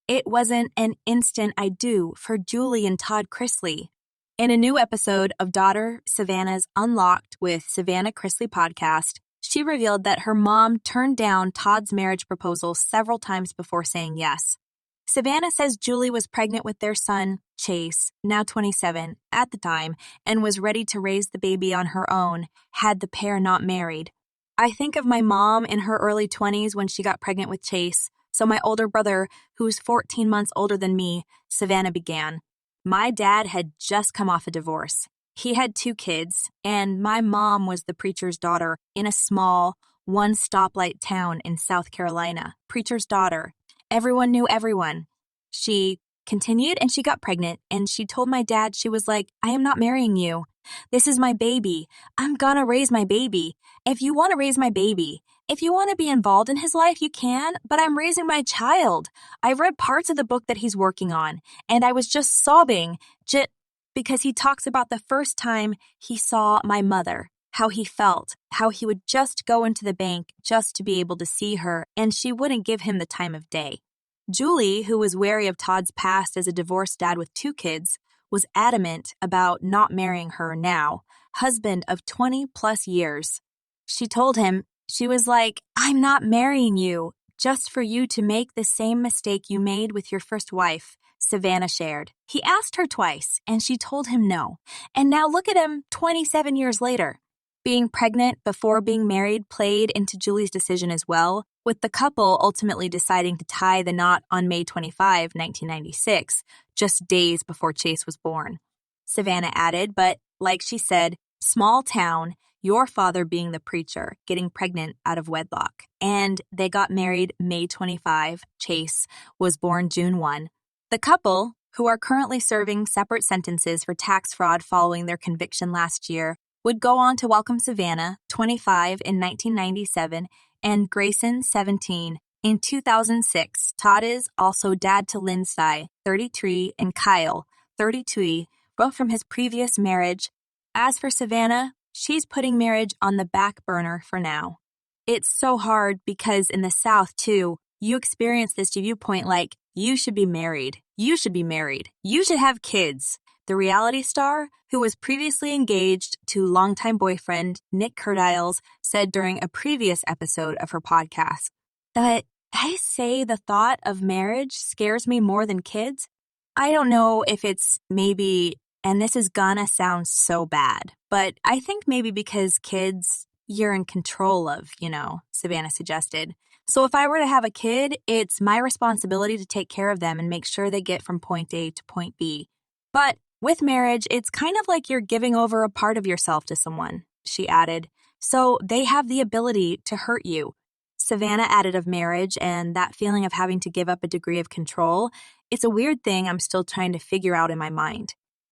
it wasn't an instant I do for Julie and Todd Chrisley. In a new episode of daughter Savannah's Unlocked with Savannah Chrisley podcast, she revealed that her mom turned down Todd's marriage proposal several times before saying yes. Savannah says Julie was pregnant with their son, Chase, now 27, at the time, and was ready to raise the baby on her own had the pair not married. I think of my mom in her early 20s when she got pregnant with Chase, so my older brother, who's 14 months older than me, Savannah began. My dad had just come off a divorce. He had 2 kids, and my mom was the preacher's daughter in a small, one-stoplight town in South Carolina. Preacher's daughter. Everyone knew everyone. She continued and she got pregnant, and she told my dad, she was like, I am not marrying you. This is my baby. I'm gonna raise my baby. If you want to raise my baby, if you want to be involved in his life, you can, but I'm raising my child. I've read parts of the book that he's working on, and I was just sobbing because he talks about the first time he saw my mother, how he felt, how he would just go into the bank just to be able to see her, and she wouldn't give him the time of day. Julie, who was wary of Todd's past as a divorced dad with 2 kids, was adamant about not marrying her now, husband of 20 plus years. She told him, she was like, I'm not marrying you just for you to make the same mistake you made with your first wife, Savannah shared. He asked her twice, and she told him no. And now look at him 27 years later. Being pregnant before being married played into Julie's decision as well, with the couple ultimately deciding to tie the knot on May 25, 1996, just days before Chase was born. Savannah added, but like she said, small town, your father being the preacher, getting pregnant out of wedlock. And they got married May 25. Chase was born June 1. The couple, who are currently serving separate sentences for tax fraud following their conviction last year, would go on to welcome Savannah, 25, in 1997, and Grayson, 17, in 2006. Todd is also dad to Lindsay, 33, and Kyle, 32, both from his previous marriage. As for Savannah, she's putting marriage on the back burner for now. It's so hard because in the South, too, you experience this viewpoint like, you should be married. You should be married. You should have kids. The reality star, who was previously engaged to longtime boyfriend Nick Curdiles, said during a previous episode of her podcast, but I say the thought of marriage scares me more than kids. I don't know if it's maybe, and this is gonna sound so bad, but I think maybe because kids, you're in control of, Savannah suggested. So if I were to have a kid, it's my responsibility to take care of them and make sure they get from point A to point B. But with marriage, it's kind of like you're giving over a part of yourself to someone, she added. So they have the ability to hurt you. Savannah added of marriage and that feeling of having to give up a degree of control. It's a weird thing I'm still trying to figure out in my mind.